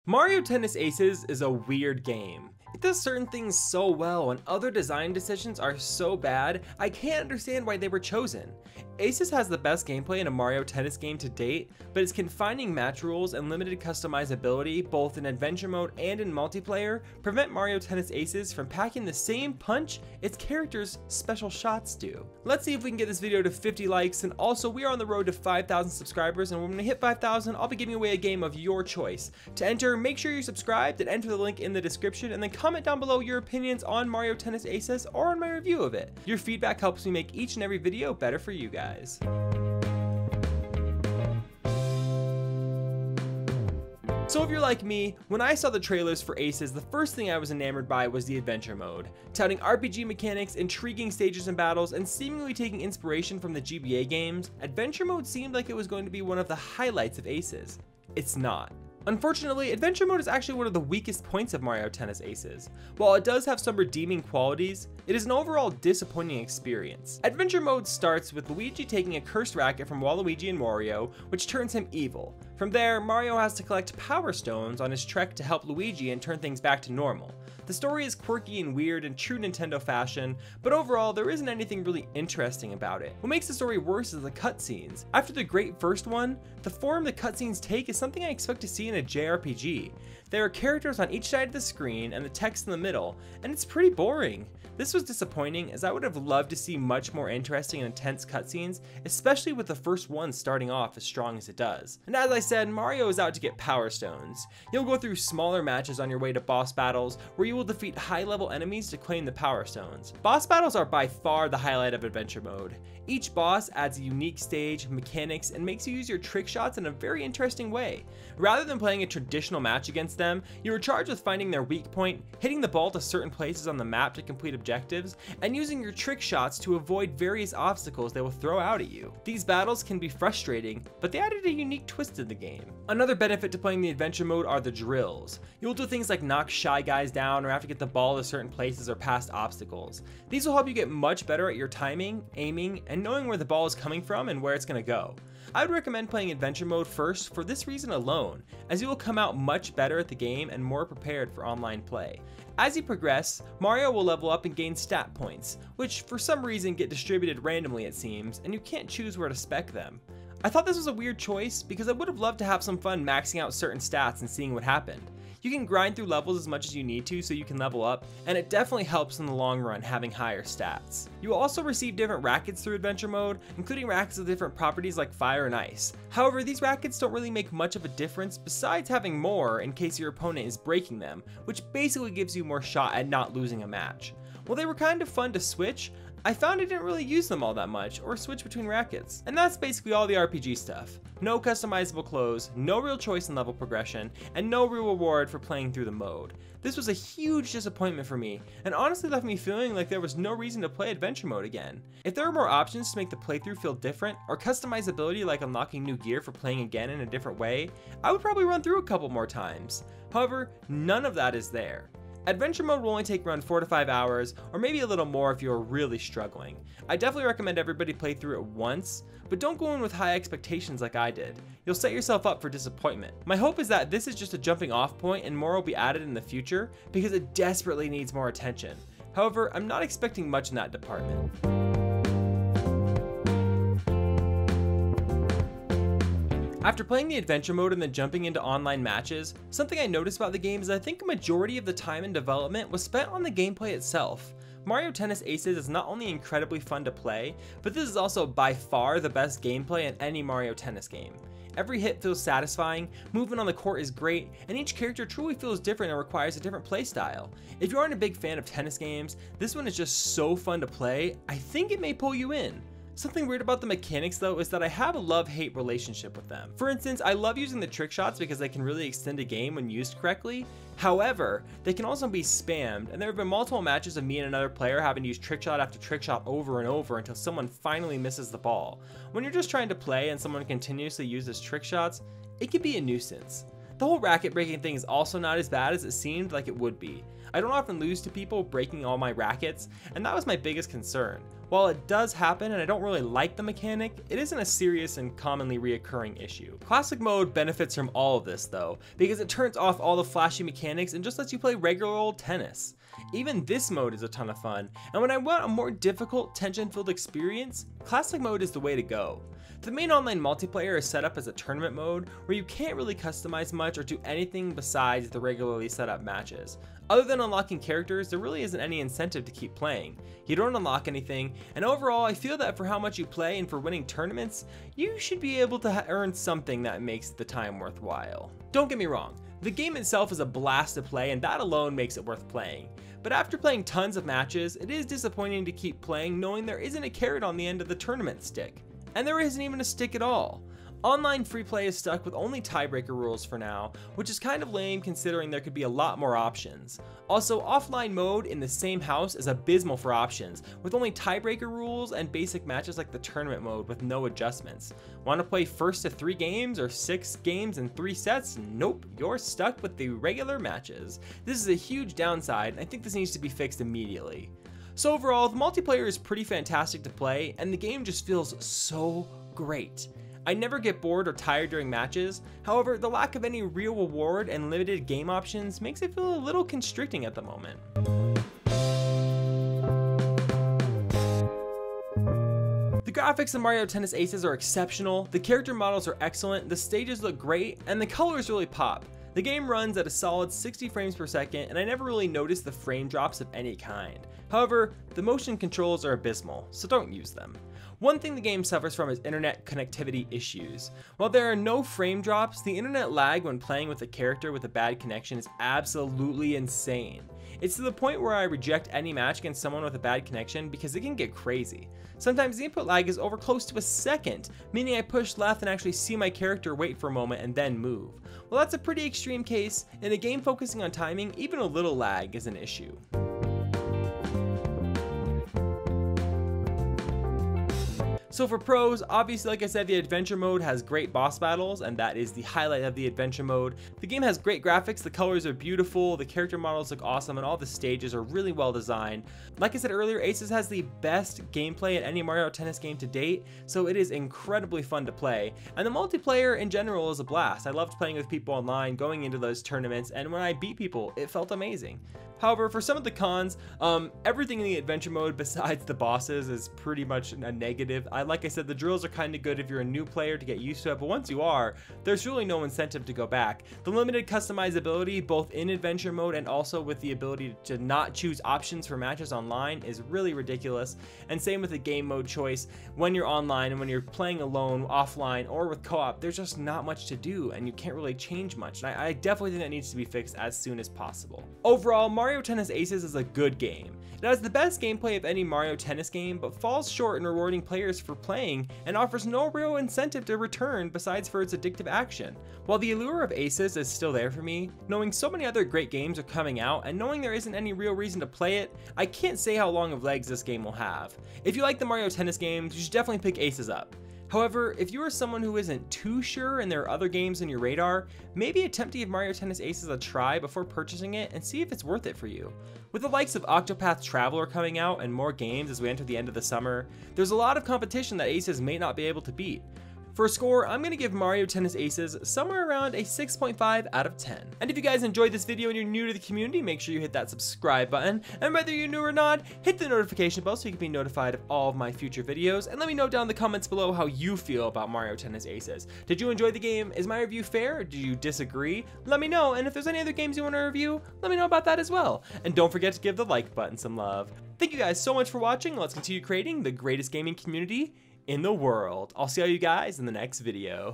Mario Tennis Aces is a weird game. It does certain things so well and other design decisions are so bad, I can't understand why they were chosen. Aces has the best gameplay in a Mario Tennis game to date, but its confining match rules and limited customizability both in adventure mode and in multiplayer prevent Mario Tennis Aces from packing the same punch its character's special shots do. Let's see if we can get this video to 50 likes, and also we are on the road to 5,000 subscribers, and when we hit 5,000 I'll be giving away a game of your choice. To enter, make sure you're subscribed and enter the link in the description, and then comment down below your opinions on Mario Tennis Aces or on my review of it. Your feedback helps me make each and every video better for you guys. So if you're like me, when I saw the trailers for Aces, the first thing I was enamored by was the adventure mode. Touting RPG mechanics, intriguing stages and battles, and seemingly taking inspiration from the GBA games, adventure mode seemed like it was going to be one of the highlights of Aces. It's not. Unfortunately, adventure mode is actually one of the weakest points of Mario Tennis Aces. While it does have some redeeming qualities, it is an overall disappointing experience. Adventure mode starts with Luigi taking a cursed racket from Waluigi and Wario, which turns him evil. From there, Mario has to collect Power Stones on his trek to help Luigi and turn things back to normal. The story is quirky and weird in true Nintendo fashion, but overall there isn't anything really interesting about it. What makes the story worse is the cutscenes. After the great first one, the form the cutscenes take is something I expect to see in a JRPG. There are characters on each side of the screen and the text in the middle, and it's pretty boring. This was disappointing, as I would have loved to see much more interesting and intense cutscenes, especially with the first one starting off as strong as it does. And as I said, Mario is out to get Power Stones. You'll go through smaller matches on your way to boss battles, where you will defeat high-level enemies to claim the Power Stones. Boss battles are by far the highlight of adventure mode. Each boss adds a unique stage, mechanics, and makes you use your trick shots in a very interesting way. Rather than playing a traditional match against them, you are charged with finding their weak point, hitting the ball to certain places on the map to complete objectives, and using your trick shots to avoid various obstacles they will throw out at you. These battles can be frustrating, but they added a unique twist to the game. Another benefit to playing the adventure mode are the drills. You'll do things like knock shy guys down or have to get the ball to certain places or past obstacles. These will help you get much better at your timing, aiming, and knowing where the ball is coming from and where it's going to go. I would recommend playing adventure mode first for this reason alone, as you will come out much better at the game and more prepared for online play. As you progress, Mario will level up and gain stat points, which for some reason get distributed randomly it seems, and you can't choose where to spec them. I thought this was a weird choice because I would have loved to have some fun maxing out certain stats and seeing what happened. You can grind through levels as much as you need to so you can level up, and it definitely helps in the long run having higher stats. You will also receive different rackets through adventure mode, including rackets with different properties like fire and ice. However, these rackets don't really make much of a difference besides having more in case your opponent is breaking them, which basically gives you more shot at not losing a match. While they were kind of fun to switch, I found I didn't really use them all that much or switch between rackets. And that's basically all the RPG stuff. No customizable clothes, no real choice in level progression, and no real reward for playing through the mode. This was a huge disappointment for me, and honestly left me feeling like there was no reason to play adventure mode again. If there were more options to make the playthrough feel different, or customizability like unlocking new gear for playing again in a different way, I would probably run through a couple more times. However, none of that is there. Adventure mode will only take around 4 to 5 hours, or maybe a little more if you are really struggling. I definitely recommend everybody play through it once, but don't go in with high expectations like I did. You'll set yourself up for disappointment. My hope is that this is just a jumping off point and more will be added in the future, because it desperately needs more attention. However, I'm not expecting much in that department. After playing the adventure mode and then jumping into online matches, something I noticed about the game is I think a majority of the time in development was spent on the gameplay itself. Mario Tennis Aces is not only incredibly fun to play, but this is also by far the best gameplay in any Mario Tennis game. Every hit feels satisfying, movement on the court is great, and each character truly feels different and requires a different playstyle. If you aren't a big fan of tennis games, this one is just so fun to play, I think it may pull you in. Something weird about the mechanics though is that I have a love-hate relationship with them. For instance, I love using the trick shots because they can really extend a game when used correctly. However, they can also be spammed, and there have been multiple matches of me and another player having to use trick shot after trick shot over and over until someone finally misses the ball. When you're just trying to play and someone continuously uses trick shots, it can be a nuisance. The whole racket breaking thing is also not as bad as it seemed like it would be. I don't often lose to people breaking all my rackets, and that was my biggest concern. While it does happen and I don't really like the mechanic, it isn't a serious and commonly reoccurring issue. Classic mode benefits from all of this though, because it turns off all the flashy mechanics and just lets you play regular old tennis. Even this mode is a ton of fun, and when I want a more difficult, tension-filled experience, Classic mode is the way to go. The main online multiplayer is set up as a tournament mode where you can't really customize much or do anything besides the regularly set up matches. Other than unlocking characters, there really isn't any incentive to keep playing. You don't unlock anything, and overall I feel that for how much you play and for winning tournaments, you should be able to earn something that makes the time worthwhile. Don't get me wrong, the game itself is a blast to play and that alone makes it worth playing. But after playing tons of matches, it is disappointing to keep playing knowing there isn't a carrot on the end of the tournament stick. And there isn't even a stick at all. Online free play is stuck with only tiebreaker rules for now, which is kind of lame considering there could be a lot more options. Also, offline mode in the same house is abysmal for options, with only tiebreaker rules and basic matches like the tournament mode with no adjustments. Want to play first to 3 games or 6 games in 3 sets? Nope, you're stuck with the regular matches. This is a huge downside, and I think this needs to be fixed immediately. So overall, the multiplayer is pretty fantastic to play, and the game just feels so great. I never get bored or tired during matches. However, the lack of any real reward and limited game options makes it feel a little constricting at the moment. The graphics in Mario Tennis Aces are exceptional, the character models are excellent, the stages look great, and the colors really pop. The game runs at a solid 60 frames per second, and I never really noticed the frame drops of any kind. However, the motion controls are abysmal, so don't use them. One thing the game suffers from is internet connectivity issues. While there are no frame drops, the internet lag when playing with a character with a bad connection is absolutely insane. It's to the point where I reject any match against someone with a bad connection because it can get crazy. Sometimes the input lag is over close to a second, meaning I push left and actually see my character wait for a moment and then move. Well, that's a pretty extreme case. In a game focusing on timing, even a little lag is an issue. So for pros, obviously like I said, the adventure mode has great boss battles, and that is the highlight of the adventure mode. The game has great graphics, the colors are beautiful, the character models look awesome, and all the stages are really well designed. Like I said earlier, Aces has the best gameplay in any Mario Tennis game to date, so it is incredibly fun to play. And the multiplayer in general is a blast. I loved playing with people online, going into those tournaments, and when I beat people, it felt amazing. However, for some of the cons, everything in the adventure mode besides the bosses is pretty much a negative. Like I said, the drills are kind of good if you're a new player to get used to it, but once you are, there's really no incentive to go back. The limited customizability, both in adventure mode and also with the ability to not choose options for matches online, is really ridiculous. And same with the game mode choice. When you're online and when you're playing alone, offline, or with co-op, there's just not much to do and you can't really change much. And I definitely think that needs to be fixed as soon as possible. Overall, Mario Tennis Aces is a good game. It has the best gameplay of any Mario Tennis game, but falls short in rewarding players for playing and offers no real incentive to return besides for its addictive action. While the allure of Aces is still there for me, knowing so many other great games are coming out and knowing there isn't any real reason to play it, I can't say how long of legs this game will have. If you like the Mario Tennis games, you should definitely pick Aces up. However, if you are someone who isn't too sure and there are other games on your radar, maybe attempt to give Mario Tennis Aces a try before purchasing it and see if it's worth it for you. With the likes of Octopath Traveler coming out and more games as we enter the end of the summer, there's a lot of competition that Aces may not be able to beat. For a score, I'm going to give Mario Tennis Aces somewhere around a 6.5 out of 10. And if you guys enjoyed this video and you're new to the community, make sure you hit that subscribe button. And whether you're new or not, hit the notification bell so you can be notified of all of my future videos. And let me know down in the comments below how you feel about Mario Tennis Aces. Did you enjoy the game? Is my review fair? Or do you disagree? Let me know. And if there's any other games you want to review, let me know about that as well. And don't forget to give the like button some love. Thank you guys so much for watching. Let's continue creating the greatest gaming community in the world. I'll see all you guys in the next video.